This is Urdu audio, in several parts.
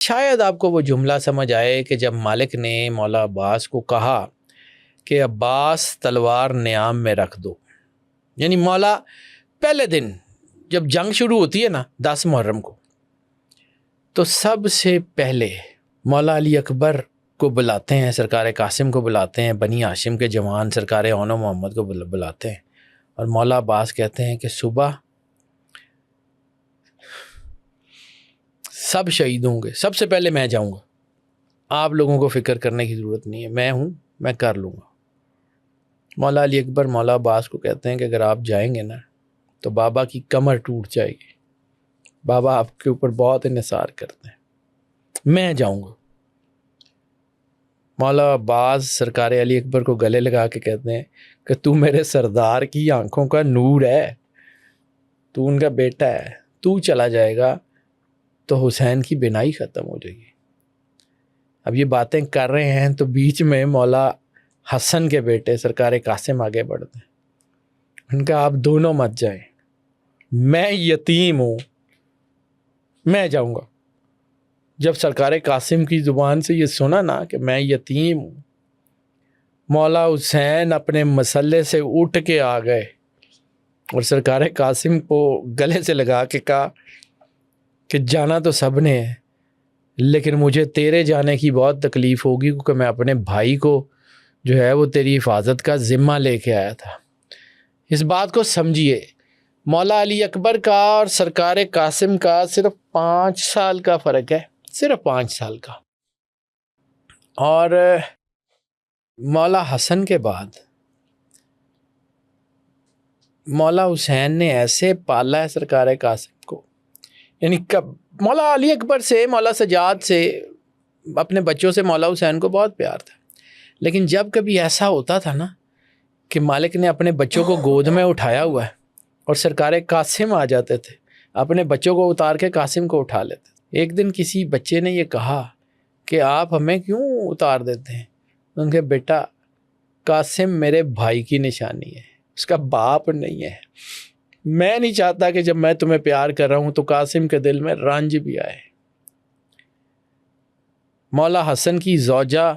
شاید آپ کو وہ جملہ سمجھ آئے کہ جب مالک نے مولا عباس کو کہا کہ عباس تلوار نیام میں رکھ دو، یعنی مولا پہلے دن جب جنگ شروع ہوتی ہے نا 10 محرم کو، تو سب سے پہلے مولا علی اکبر کو بلاتے ہیں، سرکار قاسم کو بلاتے ہیں، بنی ہاشم کے جوان سرکار اون و محمد کو بلاتے ہیں، اور مولا عباس کہتے ہیں کہ صبح سب شہید ہوں گے، سب سے پہلے میں جاؤں گا، آپ لوگوں کو فکر کرنے کی ضرورت نہیں ہے، میں ہوں، میں کر لوں گا۔ مولا علی اکبر مولا عباس کو کہتے ہیں کہ اگر آپ جائیں گے نا تو بابا کی کمر ٹوٹ جائے گی، بابا آپ کے اوپر بہت انحصار کرتے ہیں، میں جاؤں گا۔ مولا عباس سرکار علی اکبر کو گلے لگا کے کہتے ہیں کہ تو میرے سردار کی آنکھوں کا نور ہے، تو ان کا بیٹا ہے، تو چلا جائے گا تو حسین کی بینائی ختم ہو جائے گی۔ اب یہ باتیں کر رہے ہیں تو بیچ میں مولا حسن کے بیٹے سرکار قاسم آگے بڑھتے ہیں، ان کا آپ دونوں مت جائیں، میں یتیم ہوں، میں جاؤں گا۔ جب سرکار قاسم کی زبان سے یہ سنا نا کہ میں یتیم ہوں، مولا حسین اپنے مسلح سے اٹھ کے آ گئے اور سرکار قاسم کو گلے سے لگا کے کہا کہ جانا تو سب نے ہے، لیکن مجھے تیرے جانے کی بہت تکلیف ہوگی، کیونکہ میں اپنے بھائی کو جو ہے وہ تیری حفاظت کا ذمہ لے کے آیا تھا۔ اس بات کو سمجھیے، مولا علی اکبر کا اور سرکار قاسم کا صرف 5 سال کا فرق ہے، صرف 5 سال کا۔ اور مولا حسن کے بعد مولا حسین نے ایسے پالا ہے سرکار قاسم کو، یعنی مولا علی اکبر سے، مولا سجاد سے، اپنے بچوں سے مولا حسین کو بہت پیار تھا، لیکن جب کبھی ایسا ہوتا تھا نا کہ مالک نے اپنے بچوں کو گود میں اٹھایا ہوا ہے اور سرکار قاسم آ جاتے تھے، اپنے بچوں کو اتار کے قاسم کو اٹھا لیتے تھے۔ ایک دن کسی بچے نے یہ کہا کہ آپ ہمیں کیوں اتار دیتے ہیں؟ ان کے بیٹا قاسم میرے بھائی کی نشانی ہے، اس کا باپ نہیں ہے، میں نہیں چاہتا کہ جب میں تمہیں پیار کر رہا ہوں تو قاسم کے دل میں رنج بھی آئے۔ مولا حسن کی زوجہ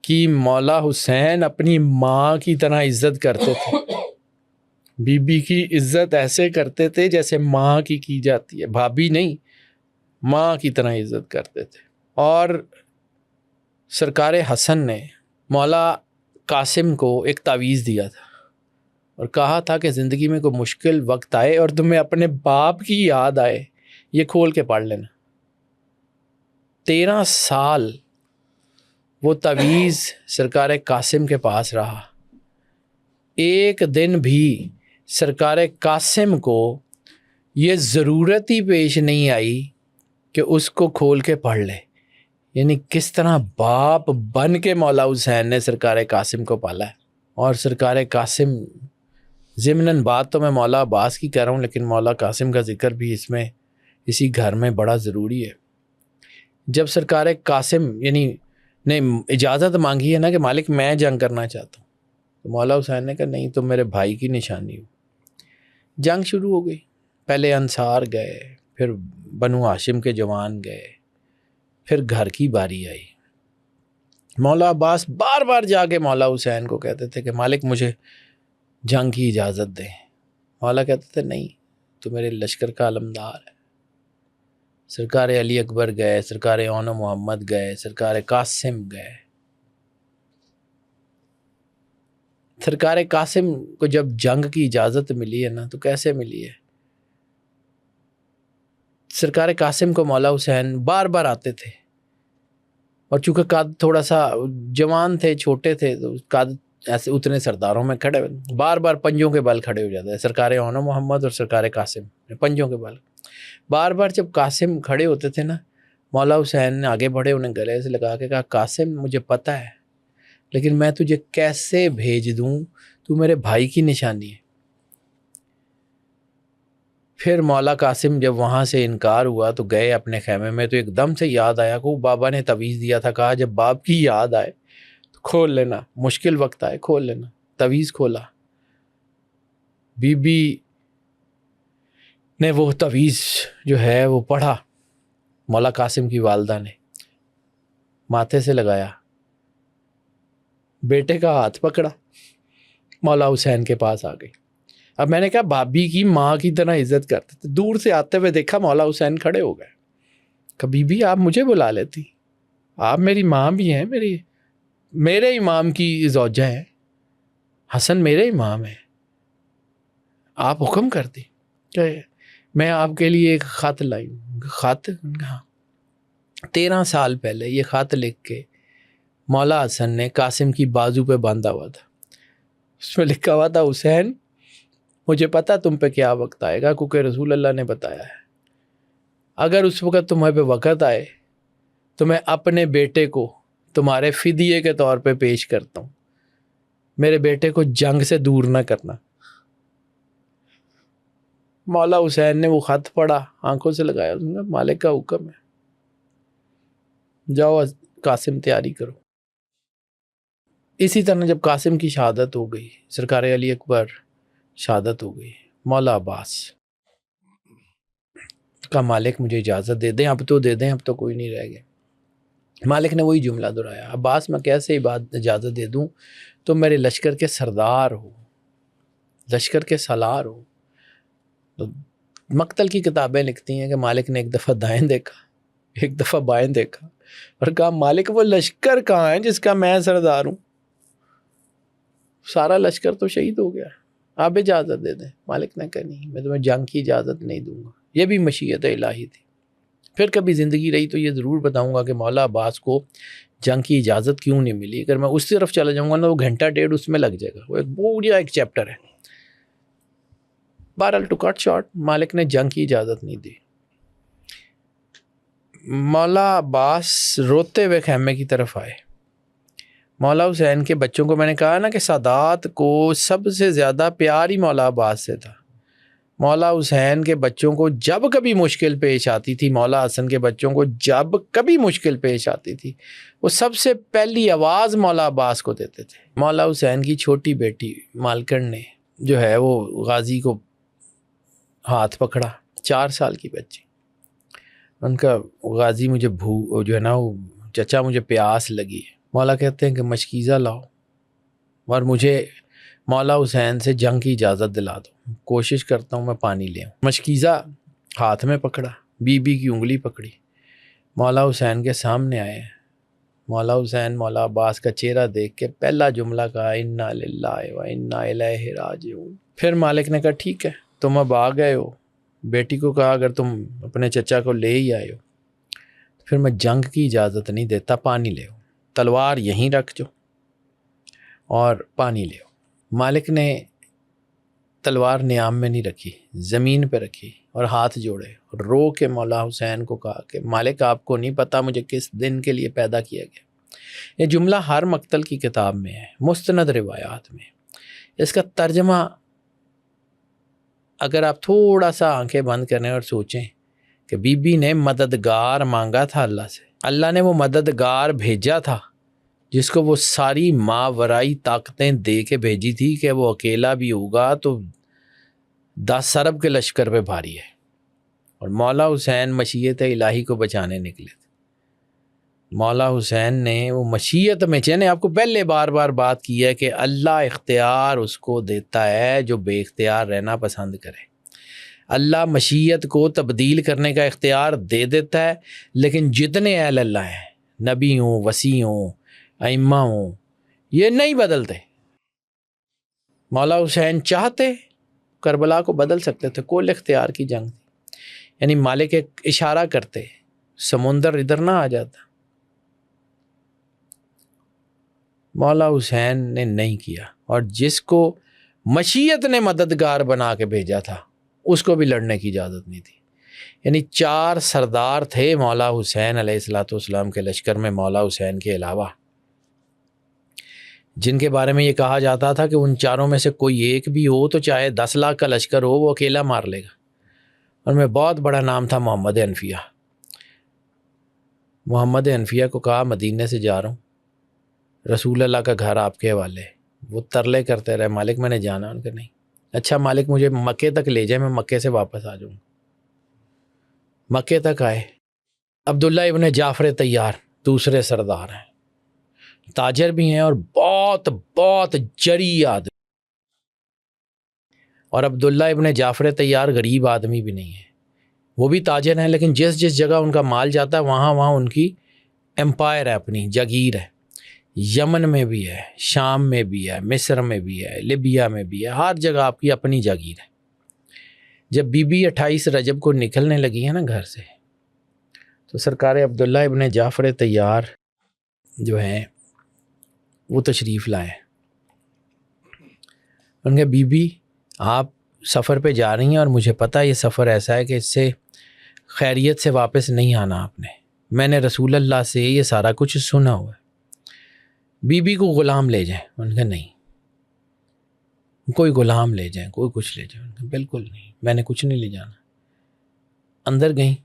کی مولا حسین اپنی ماں کی طرح عزت کرتے تھے، بی بی کی عزت ایسے کرتے تھے جیسے ماں کی جاتی ہے، بھابھی نہیں، ماں کی طرح عزت کرتے تھے۔ اور سرکار حسن نے مولا قاسم کو ایک تعویذ دیا تھا اور کہا تھا کہ زندگی میں کوئی مشکل وقت آئے اور تمہیں اپنے باپ کی یاد آئے، یہ کھول کے پڑھ لینا۔ 13 سال وہ تعویذ سرکار قاسم کے پاس رہا، ایک دن بھی سرکار قاسم کو یہ ضرورت ہی پیش نہیں آئی کہ اس کو کھول کے پڑھ لے۔ یعنی کس طرح باپ بن کے مولا حسین نے سرکار قاسم کو پالا ہے۔ اور سرکار قاسم، ضمناً بات تو میں مولا عباس کی کہہ رہا ہوں، لیکن مولا قاسم کا ذکر بھی اسی گھر میں بڑا ضروری ہے۔ جب سرکار قاسم نے اجازت مانگی ہے نا کہ مالک میں جنگ کرنا چاہتا ہوں، تو مولا حسین نے کہا نہیں، تم میرے بھائی کی نشانی ہو۔ جنگ شروع ہو گئی، پہلے انصار گئے، پھر بنو ہاشم کے جوان گئے، پھر گھر کی باری آئی۔ مولا عباس بار بار جا کے مولا حسین کو کہتے تھے کہ مالک مجھے جنگ کی اجازت دیں، مولا کہتے تھے نہیں، تو میرے لشکر کا علمدار ہے۔ سرکار علی اکبر گئے، سرکار اون و محمد گئے، سرکار قاسم گئے۔ سرکار قاسم کو جب جنگ کی اجازت ملی ہے نا تو کیسے ملی ہے؟ سرکار قاسم کو مولا حسین بار بار آتے تھے، اور چونکہ قد تھوڑا سا جوان تھے، چھوٹے تھے، تو قد ایسے اتنے سرداروں میں کھڑے بار بار پنجوں کے بل کھڑے ہو جاتے ہیں۔ سرکار اون و محمد اور سرکار قاسم پنجوں کے بل بار بار جب قاسم کھڑے ہوتے تھے نا، مولا حسین نے آگے بڑھے، انہیں گلے سے لگا کے کہا قاسم مجھے پتہ ہے، لیکن میں تجھے کیسے بھیج دوں، تو میرے بھائی کی نشانی ہے۔ پھر مولا قاسم جب وہاں سے انکار ہوا تو گئے اپنے خیمے میں، تو ایک دم سے یاد آیا کہ بابا نے تعویذ دیا تھا، کہا جب باپ کی یاد آئے تو کھول لینا، مشکل وقت آئے کھول لینا۔ تعویذ کھولا، بی بی نے وہ تعویذ جو ہے وہ پڑھا، مولا قاسم کی والدہ نے ماتھے سے لگایا، بیٹے کا ہاتھ پکڑا، مولا حسین کے پاس آ گئی۔ اب میں نے کہا بھابھی کی ماں کی طرح عزت کرتے تھے، دور سے آتے ہوئے دیکھا مولا حسین کھڑے ہو گئے، کبھی بھی آپ مجھے بلا لیتی، آپ میری ماں بھی ہیں، میرے امام کی زوجہ ہیں، حسن میرے امام ہیں، آپ حکم کر دی کہ میں آپ کے لیے ایک خط لائی ہوں۔ خط؟ ہاں، 13 سال پہلے یہ خط لکھ کے مولا حسن نے قاسم کی بازو پہ باندھا ہوا تھا، اس میں لکھا ہوا تھا حسین مجھے پتا تم پہ کیا وقت آئے گا، کیونکہ رسول اللہ نے بتایا ہے، اگر اس وقت تمہیں پہ وقت آئے تو میں اپنے بیٹے کو تمہارے فدیے کے طور پہ پیش کرتا ہوں، میرے بیٹے کو جنگ سے دور نہ کرنا۔ مولا حسین نے وہ خط پڑھا، آنکھوں سے لگایا، مالک کا حکم ہے، جاؤ قاسم تیاری کرو۔ اسی طرح جب قاسم کی شہادت ہو گئی، سرکار علی اکبر شہادت ہو گئی، مولا عباس کا مالک مجھے اجازت دے دیں، اب تو دے دیں، اب تو کوئی نہیں رہ گیا۔ مالک نے وہی جملہ دہرایا، عباس میں کیسے اجازت دے دوں، تو میرے لشکر کے سردار ہو، لشکر کے سالار ہو۔ تو مقتل کی کتابیں لکھتی ہیں کہ مالک نے ایک دفعہ دائیں دیکھا، ایک دفعہ بائیں دیکھا، اور کہا مالک وہ لشکر کہاں ہے جس کا میں سردار ہوں؟ سارا لشکر تو شہید ہو گیا، آپ اجازت دے دیں۔ مالک نے کہا نہیں، میں تمہیں جنگ کی اجازت نہیں دوں گا۔ یہ بھی مشیت الہی تھی۔ پھر کبھی زندگی رہی تو یہ ضرور بتاؤں گا کہ مولا عباس کو جنگ کی اجازت کیوں نہیں ملی۔ اگر میں اس طرف چلا جاؤں گا نا، وہ گھنٹہ ڈیڑھ اس میں لگ جائے گا، وہ ایک پورا ایک چیپٹر ہے۔ بہرحال ٹو کٹ شارٹ، مالک نے جنگ کی اجازت نہیں دی۔ مولا عباس روتے ہوئے خیمے کی طرف آئے۔ مولا حسین کے بچوں کو میں نے کہا نا کہ سادات کو سب سے زیادہ پیار ہی مولا عباس سے تھا۔ مولا حسین کے بچوں کو جب کبھی مشکل پیش آتی تھی، مولا حسن کے بچوں کو جب کبھی مشکل پیش آتی تھی، وہ سب سے پہلی آواز مولا عباس کو دیتے تھے۔ مولا حسین کی چھوٹی بیٹی مالکن نے جو ہے وہ غازی کو ہاتھ پکڑا، 4 سال کی بچی، ان کا غازی مجھے جو ہے نا وہ چچا مجھے پیاس لگی ہے۔ مولا کہتے ہیں کہ مشکیزہ لاؤ اور مجھے مولا حسین سے جنگ کی اجازت دلا دو، کوشش کرتا ہوں میں پانی لے آؤں۔ مشکیزہ ہاتھ میں پکڑا، بی بی کی انگلی پکڑی، مولا حسین کے سامنے آئے۔ مولا حسین مولا عباس کا چہرہ دیکھ کے پہلا جملہ کہا انا للہ و انا الیہ راجعون۔ پھر مالک نے کہا ٹھیک ہے، تم اب آ گئے ہو۔ بیٹی کو کہا اگر تم اپنے چچا کو لے ہی آئے ہو پھر میں جنگ کی اجازت نہیں دیتا، پانی لے آؤ، تلوار یہیں رکھ جو اور پانی لے آؤ۔ مالک نے تلوار نیام میں نہیں رکھی، زمین پہ رکھی اور ہاتھ جوڑے اور رو کے مولا حسین کو کہا کہ مالک آپ کو نہیں پتہ مجھے کس دن کے لیے پیدا کیا گیا۔ یہ جملہ ہر مقتل کی کتاب میں ہے، مستند روایات میں۔ اس کا ترجمہ اگر آپ تھوڑا سا آنکھیں بند کریں اور سوچیں کہ بی بی نے مددگار مانگا تھا اللہ سے، اللہ نے وہ مددگار بھیجا تھا جس کو وہ ساری ماورائی طاقتیں دے کے بھیجی تھی کہ وہ اکیلا بھی ہوگا تو 10 ارب کے لشکر پہ بھاری ہے، اور مولا حسین مشیت الہی کو بچانے نکلے تھے۔ مولا حسین نے وہ مشیت میں چینے آپ کو پہلے بار بار بات کی ہے کہ اللہ اختیار اس کو دیتا ہے جو بے اختیار رہنا پسند کرے۔ اللہ مشیت کو تبدیل کرنے کا اختیار دے دیتا ہے، لیکن جتنے اہل اللہ ہیں، نبی ہوں، وصی ہوں، ائمہ ہوں، یہ نہیں بدلتے۔ مولا حسین چاہتے کربلا کو بدل سکتے تھے، کل اختیار کی جنگ تھی، یعنی مالک ایک اشارہ کرتے سمندر ادھر نہ آ جاتا۔ مولا حسین نے نہیں کیا، اور جس کو مشیت نے مددگار بنا کے بھیجا تھا اس کو بھی لڑنے کی اجازت نہیں تھی۔ یعنی 4 سردار تھے مولا حسین علیہ السلام کے لشکر میں مولا حسین کے علاوہ، جن کے بارے میں یہ کہا جاتا تھا کہ ان 4 میں سے کوئی ایک بھی ہو تو چاہے 10 لاکھ کا لشکر ہو وہ اکیلا مار لے گا۔ ان میں بہت بڑا نام تھا محمد حنفیہ۔ محمد حنفیہ کو کہا مدینے سے جا رہا ہوں، رسول اللہ کا گھر آپ کے حوالے۔ وہ ترلے کرتے رہے مالک میں نے جانا، ان کا نہیں۔ اچھا مالک مجھے مکے تک لے جائے، میں مکے سے واپس آ جاؤں۔ مکے تک آئے، عبداللہ ابن جعفر طیار دوسرے سردار ہیں، تاجر بھی ہیں اور بہت بہت جری آدمی، اور عبداللہ ابن جعفر طیار غریب آدمی بھی نہیں ہے، وہ بھی تاجر ہیں، لیکن جس جس جگہ ان کا مال جاتا ہے وہاں ان کی امپائر ہے، اپنی جاگیر ہے۔ یمن میں بھی ہے، شام میں بھی ہے، مصر میں بھی ہے، لیبیا میں بھی ہے، ہر جگہ آپ کی اپنی جاگیر ہے۔ جب بی بی 28 رجب کو نکلنے لگی ہے نا گھر سے، تو سرکار عبداللہ ابن جعفر طیار جو ہیں وہ تشریف لائے۔ ان کے بی بی آپ سفر پہ جا رہی ہیں اور مجھے پتہ یہ سفر ایسا ہے کہ اس سے خیریت سے واپس نہیں آنا آپ نے، میں نے رسول اللہ سے یہ سارا کچھ سنا ہوا ہے، بی بی کو غلام لے جائیں۔ ان کا نہیں، کوئی غلام لے جائیں، کوئی کچھ لے جائیں۔ بالکل نہیں، میں نے کچھ نہیں لے جانا۔ اندر گئیں،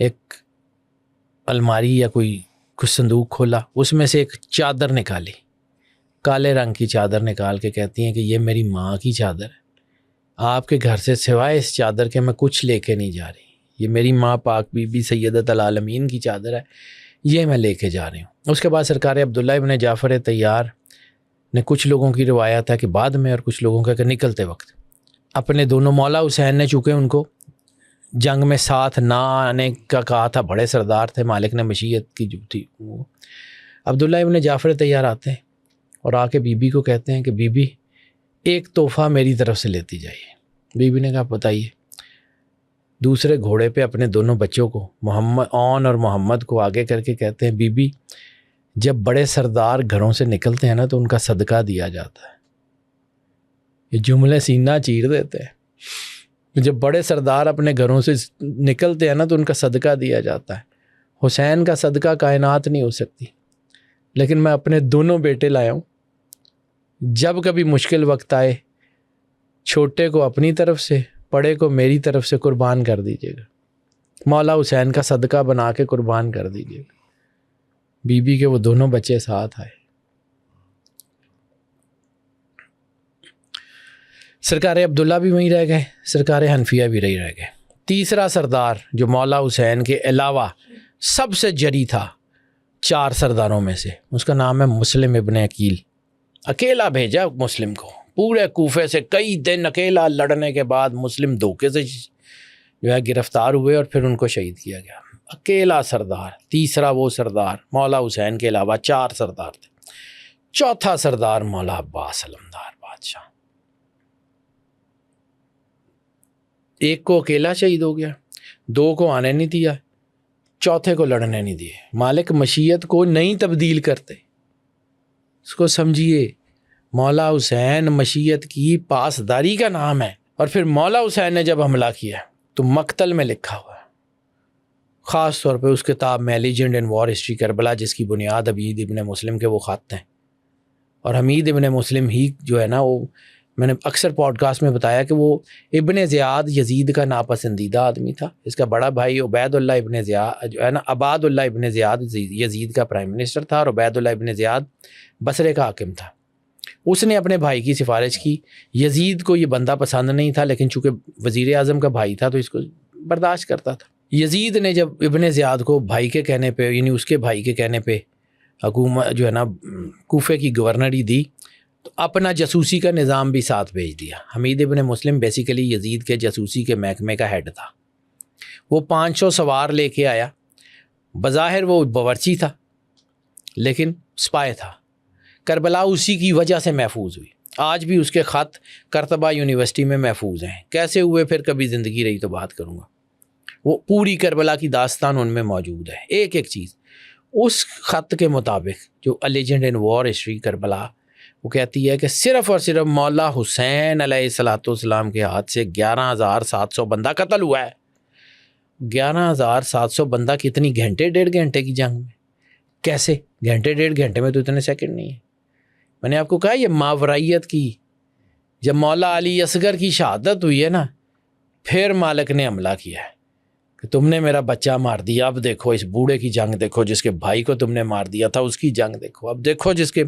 ایک الماری یا کوئی کچھ صندوق کھولا، اس میں سے ایک چادر نکالی، کالے رنگ کی چادر نکال کے کہتی ہیں کہ یہ میری ماں کی چادر ہے، آپ کے گھر سے سوائے اس چادر کے میں کچھ لے کے نہیں جا رہی، یہ میری ماں پاک بی بی سیدۃ العالمین کی چادر ہے، یہ میں لے کے جا رہی ہوں۔ اس کے بعد سرکار عبداللہ ابن جعفر طیار نے، کچھ لوگوں کی روایت ہے کہ بعد میں اور کچھ لوگوں کا کہ نکلتے وقت، اپنے دونوں مولا حسین نے چونکہ ان کو جنگ میں ساتھ نہ آنے کا کہا تھا، بڑے سردار تھے، مالک نے مشیت کی جو تھی، وہ عبداللہ ابن جعفر طیار آتے ہیں اور آ کے بی بی کو کہتے ہیں کہ بی بی ایک تحفہ میری طرف سے لیتی جائیے۔ بی بی نے کہا بتائیے۔ دوسرے گھوڑے پہ اپنے دونوں بچوں کو، محمد اور محمد کو آگے کر کے کہتے ہیں بی بی جب بڑے سردار گھروں سے نکلتے ہیں نا تو ان کا صدقہ دیا جاتا ہے۔ یہ جملے سینہ چیر دیتے ہیں، جب بڑے سردار اپنے گھروں سے نکلتے ہیں نا تو ان کا صدقہ دیا جاتا ہے۔ حسین کا صدقہ کائنات نہیں ہو سکتی، لیکن میں اپنے دونوں بیٹے لایا ہوں، جب کبھی مشکل وقت آئے چھوٹے کو اپنی طرف سے، بڑے کو میری طرف سے قربان کر دیجیے گا، مولا حسین کا صدقہ بنا کے قربان کر دیجیے گا۔ بی بی کے وہ دونوں بچے ساتھ آئے۔ سرکار عبداللہ بھی وہیں رہ گئے، سرکار حنفیہ بھی رہ گئے۔ تیسرا سردار جو مولا حسین کے علاوہ سب سے جری تھا 4 سرداروں میں سے، اس کا نام ہے مسلم ابن عقیل۔ اکیلا بھیجا مسلم کو، پورے کوفے سے کئی دن اکیلا لڑنے کے بعد مسلم دھوکے سے جو ہے گرفتار ہوئے اور پھر ان کو شہید کیا گیا۔ اکیلا سردار، تیسرا وہ سردار، مولا حسین کے علاوہ 4 سردار تھے۔ چوتھا سردار مولا عباس علمدار بادشاہ، ایک کو اکیلا شہید ہو گیا، 2 کو آنے نہیں دیا، چوتھے کو لڑنے نہیں دیے۔ مالک مشیت کو نہیں تبدیل کرتے، اس کو سمجھیے۔ مولا حسین مشیت کی پاسداری کا نام ہے، اور پھر مولا حسین نے جب حملہ کیا تو مقتل میں لکھا ہوا ہے، خاص طور پہ اس کتاب میں لیجنڈ ان وار ہسٹری کربلا، جس کی بنیاد حمید ابن مسلم کے وہ خط ہیں۔ اور حمید ابن مسلم ہی جو ہے نا، وہ میں نے اکثر پوڈ کاسٹ میں بتایا کہ وہ ابن زیاد یزید کا ناپسندیدہ آدمی تھا۔ اس کا بڑا بھائی عبید اللہ ابن زیاد جو ہے نا، عباد اللہ ابن زیاد یزید کا پرائم منسٹر تھا، اور عبید اللہ ابن زیاد بصرے کا حاکم تھا۔ اس نے اپنے بھائی کی سفارش کی، یزید کو یہ بندہ پسند نہیں تھا، لیکن چونکہ وزیر اعظم کا بھائی تھا تو اس کو برداشت کرتا تھا۔ یزید نے جب ابن زیاد کو بھائی کے کہنے پہ، یعنی اس کے بھائی کے کہنے پہ حکومت جو ہے نا کوفے کی گورنری دی، تو اپنا جاسوسی کا نظام بھی ساتھ بھیج دیا۔ حمید ابن مسلم بیسیکلی یزید کے جاسوسی کے محکمے کا ہیڈ تھا۔ وہ 500 سوار لے کے آیا، بظاہر وہ باورچی تھا لیکن سپائے تھا۔ کربلا اسی کی وجہ سے محفوظ ہوئی، آج بھی اس کے خط کرتبہ یونیورسٹی میں محفوظ ہیں۔ کیسے ہوئے پھر کبھی زندگی رہی تو بات کروں گا، وہ پوری کربلا کی داستان ان میں موجود ہے، ایک ایک چیز۔ اس خط کے مطابق جو لیجنڈ ان وار ہسٹری کربلا، وہ کہتی ہے کہ صرف اور صرف مولا حسین علیہ السلام کے ہاتھ سے 11,700 بندہ قتل ہوا ہے۔ 11,700 بندہ کتنی گھنٹے، 1.5 گھنٹے کی جنگ میں؟ کیسے گھنٹے، 1.5 گھنٹے میں تو اتنے سیکنڈ نہیں ہے۔ میں نے آپ کو کہا یہ ماورائیت کی، جب مولا علی اصغر کی شہادت ہوئی ہے نا، پھر مالک نے حملہ کیا ہے کہ تم نے میرا بچہ مار دیا، اب دیکھو اس بوڑھے کی جنگ دیکھو، جس کے بھائی کو تم نے مار دیا تھا اس کی جنگ دیکھو، اب دیکھو جس کے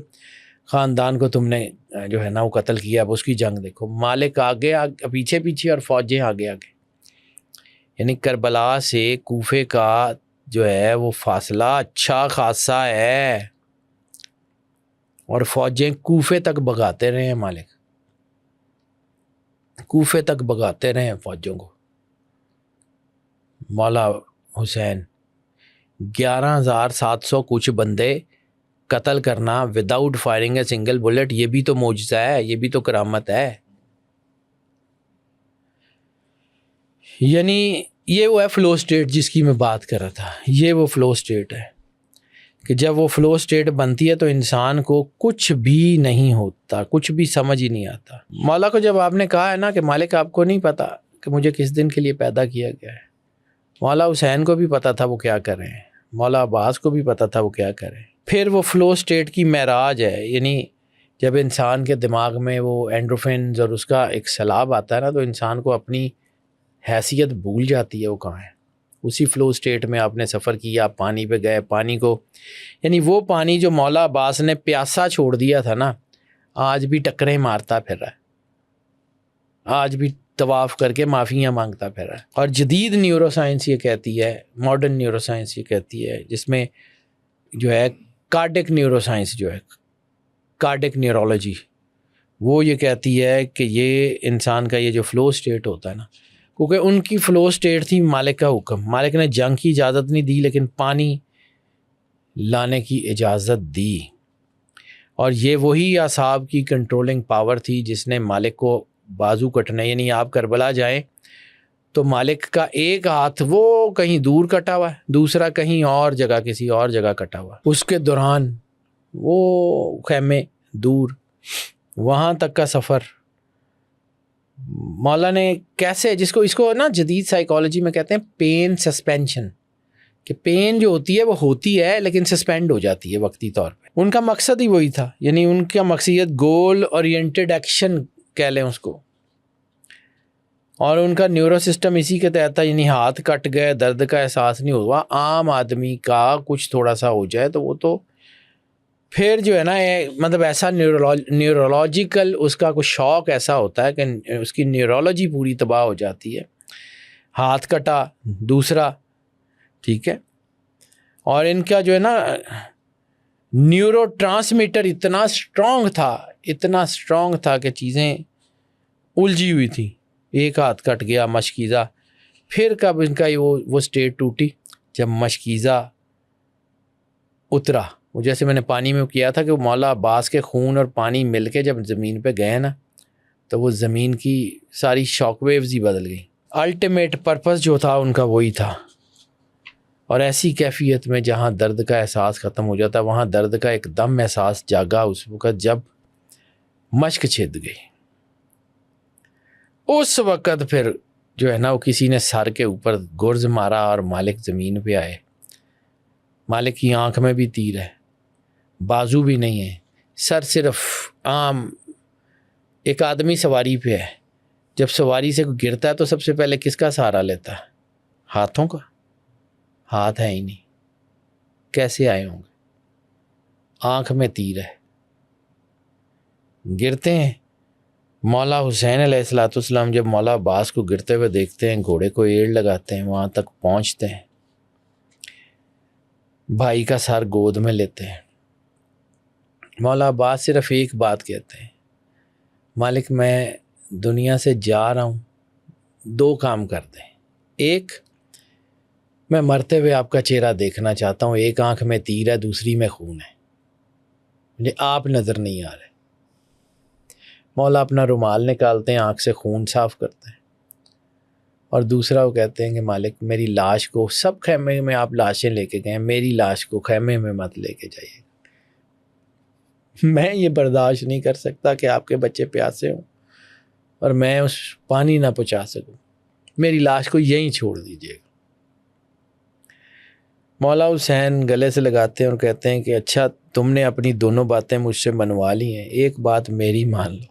خاندان کو تم نے جو ہے نا وہ قتل کیا، اب اس کی جنگ دیکھو۔ مالک آگے پیچھے پیچھے اور فوجیں آگے آگے، یعنی کربلا سے کوفے کا جو ہے وہ فاصلہ اچھا خاصا ہے، اور فوجیں کوفے تک بھگاتے رہے ہیں مالک، کوفے تک بھگاتے رہے ہیں فوجوں کو۔ مولا حسین 11,700 کچھ بندے قتل کرنا without firing a single bullet, یہ بھی تو معجزہ ہے، یہ بھی تو کرامت ہے۔ یعنی یہ وہ ہے فلو سٹیٹ جس کی میں بات کر رہا تھا، یہ وہ فلو سٹیٹ ہے کہ جب وہ فلو سٹیٹ بنتی ہے تو انسان کو کچھ بھی نہیں ہوتا، کچھ بھی سمجھ ہی نہیں آتا۔ مولا کو جب آپ نے کہا ہے نا کہ مالک آپ کو نہیں پتا کہ مجھے کس دن کے لیے پیدا کیا گیا ہے، مولا حسین کو بھی پتا تھا وہ کیا کر رہے ہیں، مولا عباس کو بھی پتا تھا وہ کیا کر رہے ہیں۔ پھر وہ فلو سٹیٹ کی معراج ہے، یعنی جب انسان کے دماغ میں وہ اینڈروفنز اور اس کا ایک سیلاب آتا ہے نا، تو انسان کو اپنی حیثیت بھول جاتی ہے وہ کہاں ہے۔ اسی فلو سٹیٹ میں آپ نے سفر کیا، پانی پہ گئے، پانی کو یعنی وہ پانی جو مولا عباس نے پیاسا چھوڑ دیا تھا نا، آج بھی ٹکریں مارتا پھر رہا ہے، آج بھی طواف کر کے معافیاں مانگتا پھر رہا ہے۔ اور جدید نیورو سائنس یہ کہتی ہے، ماڈرن نیورو سائنس یہ کہتی ہے، جس میں جو ہے کارڈک نیورو سائنس جو ہے، کارڈک نیورولوجی، وہ یہ کہتی ہے کہ یہ انسان کا یہ جو فلو سٹیٹ ہوتا ہے نا، کیونکہ ان کی فلو سٹیٹ تھی مالک کا حکم، مالک نے جنگ کی اجازت نہیں دی لیکن پانی لانے کی اجازت دی، اور یہ وہی اعصاب کی کنٹرولنگ پاور تھی جس نے مالک کو بازو کٹنے، یعنی آپ کربلا جائیں تو مالک کا ایک ہاتھ وہ کہیں دور کٹا ہوا ہے، دوسرا کہیں اور جگہ کسی اور جگہ کٹا ہوا ہے، اس کے دوران وہ خیمے دور، وہاں تک کا سفر مولا نے کیسے، جس کو اس کو نا جدید سائیکالوجی میں کہتے ہیں پین سسپینشن، کہ پین جو ہوتی ہے وہ ہوتی ہے لیکن سسپینڈ ہو جاتی ہے وقتی طور پہ۔ ان کا مقصد ہی وہی تھا، یعنی ان کا مقصد گول اورینٹڈ ایکشن کہہ لیں اس کو، اور ان کا نیورو سسٹم اسی کے تحت تھا، یعنی ہاتھ کٹ گئے، درد کا احساس نہیں ہوا۔ عام آدمی کا کچھ تھوڑا سا ہو جائے تو وہ تو پھر جو ہے نا مطلب ایسا نیورولوجیکل اس کا کوئی شوق ایسا ہوتا ہے کہ اس کی نیورولوجی پوری تباہ ہو جاتی ہے۔ ہاتھ کٹا دوسرا، ٹھیک ہے، اور ان کا جو ہے نا نیورو ٹرانسمیٹر اتنا اسٹرانگ تھا کہ چیزیں الجھی ہوئی تھیں۔ ایک ہاتھ کٹ گیا مشکیزہ، پھر کب ان کا وہ سٹیٹ ٹوٹی جب مشکیزہ اترا، وہ جیسے میں نے پانی میں کیا تھا کہ وہ مولا عباس کے خون اور پانی مل کے جب زمین پہ گئے نا، تو وہ زمین کی ساری شاک ویوز ہی بدل گئی۔ الٹیمیٹ پرپس جو تھا ان کا وہی تھا، اور ایسی کیفیت میں جہاں درد کا احساس ختم ہو جاتا، وہاں درد کا ایک دم احساس جاگا اس وقت جب مشق چھد گئی۔ اس وقت پھر جو ہے نا وہ کسی نے سر کے اوپر گرز مارا اور مالک زمین پہ آئے۔ مالک کی آنکھ میں بھی تیر ہے، بازو بھی نہیں ہے، سر صرف عام ایک آدمی سواری پہ ہے، جب سواری سے گرتا ہے تو سب سے پہلے کس کا سہارا لیتا ہے؟ ہاتھوں کا، ہاتھ ہے ہی نہیں، کیسے آئے ہوں گے؟ آنکھ میں تیر ہے، گرتے ہیں۔ مولا حسین علیہ الصلوۃ والسلام جب مولا عباس کو گرتے ہوئے دیکھتے ہیں، گھوڑے کو ایڑ لگاتے ہیں، وہاں تک پہنچتے ہیں، بھائی کا سر گود میں لیتے ہیں۔ مولا عباس صرف ایک بات کہتے ہیں، مالک میں دنیا سے جا رہا ہوں، دو کام کر دیں، ایک میں مرتے ہوئے آپ کا چہرہ دیکھنا چاہتا ہوں، ایک آنکھ میں تیر ہے، دوسری میں خون ہے، مجھے آپ نظر نہیں آ رہے۔ مولا اپنا رومال نکالتے ہیں، آنکھ سے خون صاف کرتے ہیں، اور دوسرا وہ کہتے ہیں کہ مالک میری لاش کو، سب خیمے میں آپ لاشیں لے کے گئے، میری لاش کو خیمے میں مت لے کے جائیے، میں یہ برداشت نہیں کر سکتا کہ آپ کے بچے پیاسے ہوں اور میں اس پانی نہ پہنچا سکوں، میری لاش کو یہیں چھوڑ دیجیے گا۔ مولا حسین گلے سے لگاتے ہیں اور کہتے ہیں کہ اچھا تم نے اپنی دونوں باتیں مجھ سے منوا لی ہیں، ایک بات میری مان لو،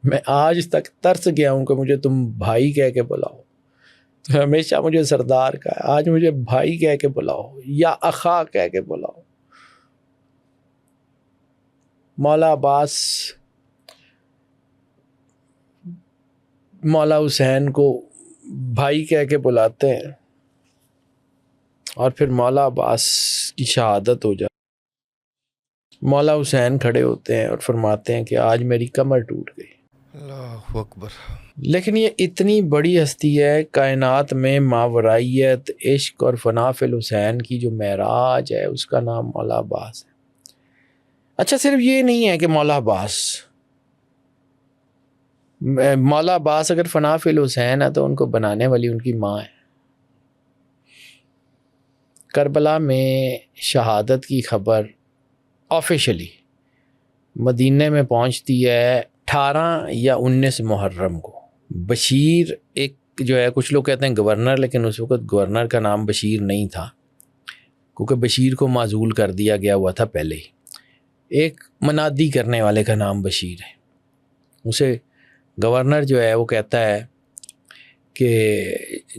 میں آج تک ترس گیا ہوں کہ مجھے تم بھائی کہہ کے بلاؤ، تو ہمیشہ مجھے سردار کا ہے، آج مجھے بھائی کہہ کے بلاؤ یا اخا کہہ کے بلاؤ۔ مولا عباس مولا حسین کو بھائی کہہ کے بلاتے ہیں اور پھر مولا عباس کی شہادت ہو جاتی. مولا حسین کھڑے ہوتے ہیں اور فرماتے ہیں کہ آج میری کمر ٹوٹ گئی. اللہ اکبر. لیکن یہ اتنی بڑی ہستی ہے کائنات میں، ماورائیت، عشق اور فنا فی الحسین کی جو معراج ہے اس کا نام مولا عباس ہے. اچھا صرف یہ نہیں ہے کہ مولا عباس اگر فنا فی الحسین ہے تو ان کو بنانے والی ان کی ماں ہے. کربلا میں شہادت کی خبر آفیشلی مدینہ میں پہنچتی ہے 18 یا 19 محرم کو. بشیر ایک جو ہے، کچھ لوگ کہتے ہیں گورنر، لیکن اس وقت گورنر کا نام بشیر نہیں تھا کیونکہ بشیر کو معزول کر دیا گیا ہوا تھا پہلے ہی. ایک منادی کرنے والے کا نام بشیر ہے. اسے گورنر جو ہے وہ کہتا ہے کہ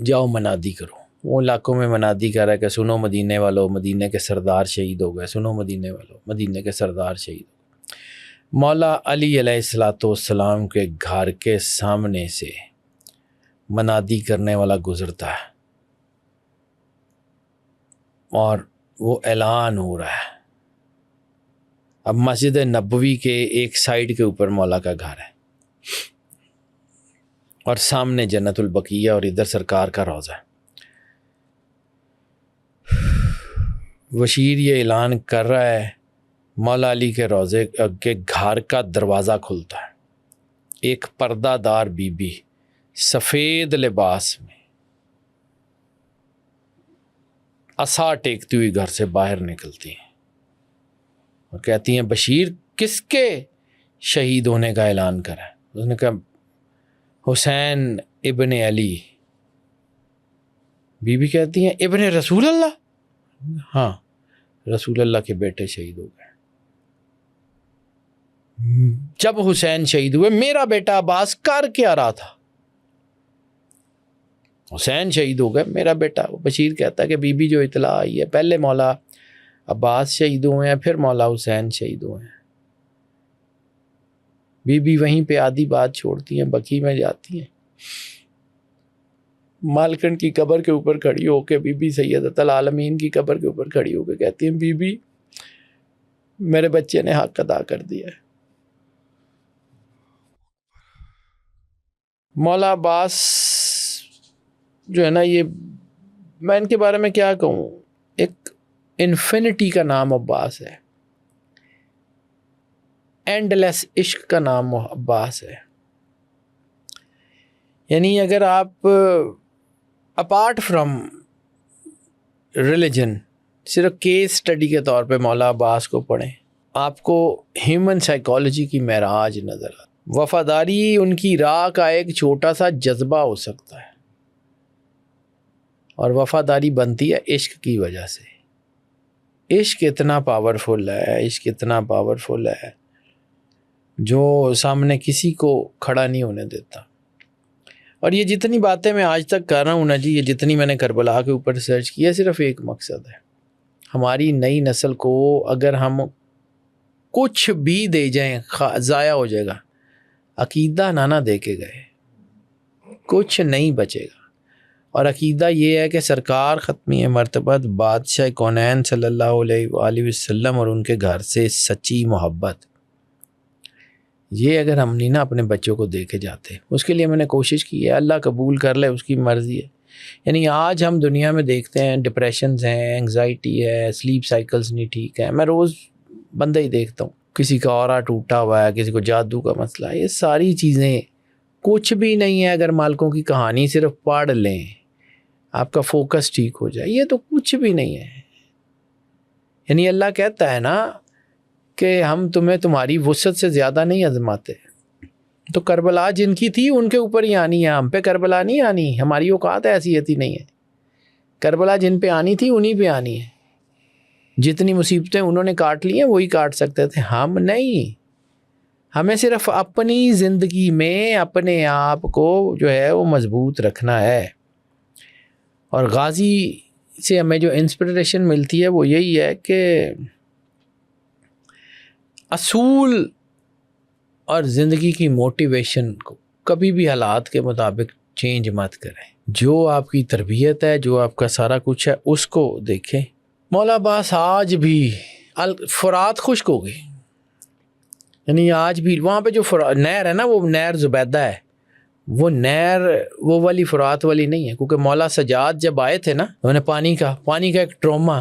جاؤ منادی کرو. وہ علاقوں میں منادی کر رہا ہے کہ سنو مدینے والو، مدینے کے سردار شہید ہو گئے، سنو مدینے والو، مدینے کے سردار شہید ہو گئے. مولا علی علیہ السلام کے گھر کے سامنے سے منادی کرنے والا گزرتا ہے اور وہ اعلان ہو رہا ہے. اب مسجد نبوی کے ایک سائڈ کے اوپر مولا کا گھر ہے اور سامنے جنت البقیہ اور ادھر سرکار کا روضہ ہے. بشیر یہ اعلان کر رہا ہے، مولا علی کے روضے کے گھر کا دروازہ کھلتا ہے. ایک پردہ دار بی بی سفید لباس میں عصا ٹیکتی ہوئی گھر سے باہر نکلتی ہیں اور کہتی ہیں بشیر کس کے شہید ہونے کا اعلان کرا ہے؟ اس نے کہا حسین ابن علی. بی بی کہتی ہیں ابن رسول اللہ؟ ہاں، رسول اللہ کے بیٹے شہید ہو گئے. جب حسین شہید ہوئے میرا بیٹا عباس کر کیا رہا تھا؟ حسین شہید ہو گئے، میرا بیٹا. بشیر کہتا ہے کہ بی بی جو اطلاع آئی ہے، پہلے مولا عباس شہید ہوئے ہیں، پھر مولا حسین شہید ہوئے ہیں. بی بی وہیں پہ آدھی بات چھوڑتی ہیں، بقی میں جاتی ہیں. مالکن کی قبر کے اوپر کھڑی ہو کے بی بی سیدۃ العالمین کی قبر کے اوپر کھڑی ہو کے کہتی ہیں بی بی میرے بچے نے حق ادا کر دیا ہے. مولا عباس جو ہے نا، یہ میں ان کے بارے میں کیا کہوں، ایک انفینٹی کا نام عباس ہے، اینڈ لیس عشق کا نام عباس ہے. یعنی اگر آپ اپارٹ فرام ریلیجن صرف کیس اسٹڈی کے طور پہ مولا عباس کو پڑھیں، آپ کو ہیومن سائیکالوجی کی معراج نظر آتی. وفاداری ان کی راہ کا ایک چھوٹا سا جذبہ ہو سکتا ہے، اور وفاداری بنتی ہے عشق کی وجہ سے. عشق اتنا پاورفل ہے، عشق اتنا پاورفل ہے جو سامنے کسی کو کھڑا نہیں ہونے دیتا. اور یہ جتنی باتیں میں آج تک کر رہا ہوں نا جی، یہ جتنی میں نے کربلا کے اوپر ریسرچ کی ہے، صرف ایک مقصد ہے، ہماری نئی نسل کو اگر ہم کچھ بھی دے جائیں ضائع ہو جائے گا. عقیدہ نہ دے کے گئے کچھ نہیں بچے گا. اور عقیدہ یہ ہے کہ سرکار ختمی مرتبت بادشاہ کونین صلی اللہ علیہ وآلہ وسلم اور ان کے گھر سے سچی محبت، یہ اگر ہم نہیں نا اپنے بچوں کو دے کے جاتے. اس کے لیے میں نے کوشش کی ہے، اللہ قبول کر لے، اس کی مرضی ہے. یعنی آج ہم دنیا میں دیکھتے ہیں ڈپریشنز ہیں، انگزائٹی ہے، سلیپ سائیکلز نہیں ٹھیک ہیں. میں روز بندہ ہی دیکھتا ہوں، کسی کا اورا ٹوٹا ہوا ہے، کسی کو جادو کا مسئلہ ہے. یہ ساری چیزیں کچھ بھی نہیں ہے. اگر مالکوں کی کہانی صرف پڑھ لیں، آپ کا فوکس ٹھیک ہو جائے، یہ تو کچھ بھی نہیں ہے. یعنی اللہ کہتا ہے نا کہ ہم تمہیں تمہاری وسعت سے زیادہ نہیں آزماتے. تو کربلا جن کی تھی ان کے اوپر ہی آنی ہے، ہم پہ کربلا نہیں آنی. ہماری اوقات حیثیت ہی نہیں ہے. کربلا جن پہ آنی تھی انہی پہ آنی ہے. جتنی مصیبتیں انہوں نے کاٹ لی ہیں وہی کاٹ سکتے تھے، ہم نہیں. ہمیں صرف اپنی زندگی میں اپنے آپ کو جو ہے وہ مضبوط رکھنا ہے. اور غازی سے ہمیں جو انسپریشن ملتی ہے وہ یہی ہے کہ اصول اور زندگی کی موٹیویشن کو کبھی بھی حالات کے مطابق چینج مت کریں. جو آپ کی تربیت ہے, جو آپ کا سارا کچھ ہے, اس کو دیکھیں. مولا عباس آج بھی فرات خشک ہو گئی, یعنی آج بھی وہاں پہ جو نہر ہے نا, وہ نہر زبیدہ ہے. وہ نہر وہ والی فرات والی نہیں ہے, کیونکہ مولا سجاد جب آئے تھے نا, انہوں نے پانی کا ایک ٹروما,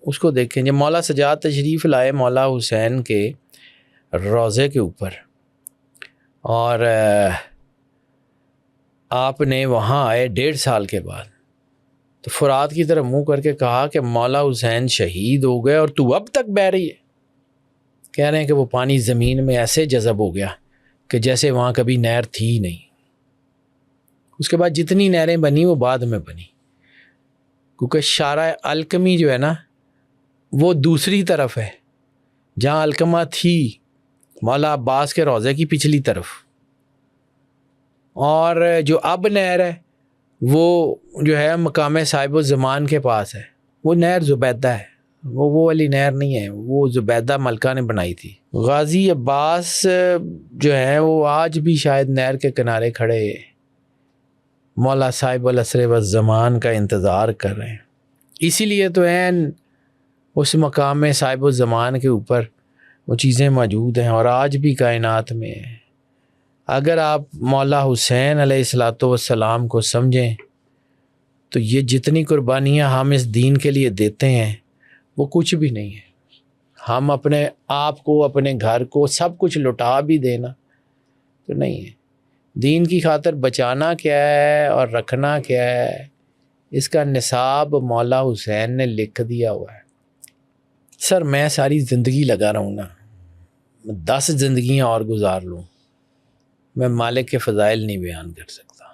اس کو دیکھیں. جب مولا سجاد تشریف لائے مولا حسین کے روضے کے اوپر, اور آپ نے وہاں آئے 1.5 سال کے بعد, تو فرات کی طرف منہ کر کے کہا کہ مولا حسین شہید ہو گئے اور تو اب تک بہہ رہی ہے. کہہ رہے ہیں کہ وہ پانی زمین میں ایسے جذب ہو گیا کہ جیسے وہاں کبھی نہر تھی ہی نہیں. اس کے بعد جتنی نہریں بنی وہ بعد میں بنی, کیونکہ شارع الکمی جو ہے نا وہ دوسری طرف ہے, جہاں الکما تھی مولا عباس کے روضے کی پچھلی طرف, اور جو اب نہر ہے وہ جو ہے مقام صاحب الزمان کے پاس ہے. وہ نہر زبیدہ ہے, وہ والی نہر نہیں ہے, وہ زبیدہ ملکہ نے بنائی تھی. غازی عباس جو ہے وہ آج بھی شاید نہر کے کنارے کھڑے مولا صاحب العصر والزمان کا انتظار کر رہے ہیں. اسی لیے تو عین اس مقام صاحب الزمان کے اوپر وہ چیزیں موجود ہیں, اور آج بھی کائنات میں ہیں. اگر آپ مولا حسین علیہ الصلاۃ والسلام کو سمجھیں تو یہ جتنی قربانیاں ہم اس دین کے لیے دیتے ہیں وہ کچھ بھی نہیں ہے. ہم اپنے آپ کو, اپنے گھر کو, سب کچھ لٹا بھی دینا تو نہیں ہے. دین کی خاطر بچانا کیا ہے اور رکھنا کیا ہے, اس کا نصاب مولا حسین نے لکھ دیا ہوا ہے. سر میں ساری زندگی لگا رہا ہوں نا, 10 زندگیاں اور گزار لوں, میں مالک کے فضائل نہیں بیان کر سکتا.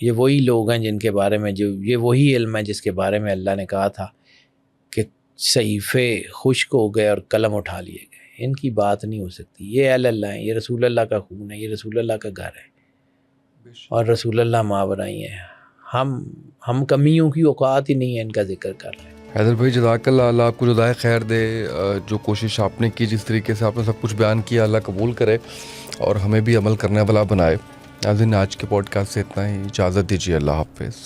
یہ وہی لوگ ہیں جن کے بارے میں یہ وہی علم ہے جس کے بارے میں اللہ نے کہا تھا کہ صحیفے خشک ہو گئے اور قلم اٹھا لیے گئے. ان کی بات نہیں ہو سکتی. یہ اہل اللہ ہیں, یہ رسول اللہ کا خون ہے, یہ رسول اللہ کا گھر ہے, اور رسول اللہ ماورائی ہیں. ہم کمیوں کی اوقات ہی نہیں ہے ان کا ذکر کر رہے ہیں. حیدر بھائی جزاک اللہ, اللہ آپ کو جزائے خیر دے. جو کوشش آپ نے کی, جس طریقے سے آپ نے سب کچھ بیان کیا, اللہ قبول کرے اور ہمیں بھی عمل کرنے والا بنائے. ناظرین آج کے پوڈ کاسٹ سے اتنا ہی, اجازت دیجیے. اللہ حافظ.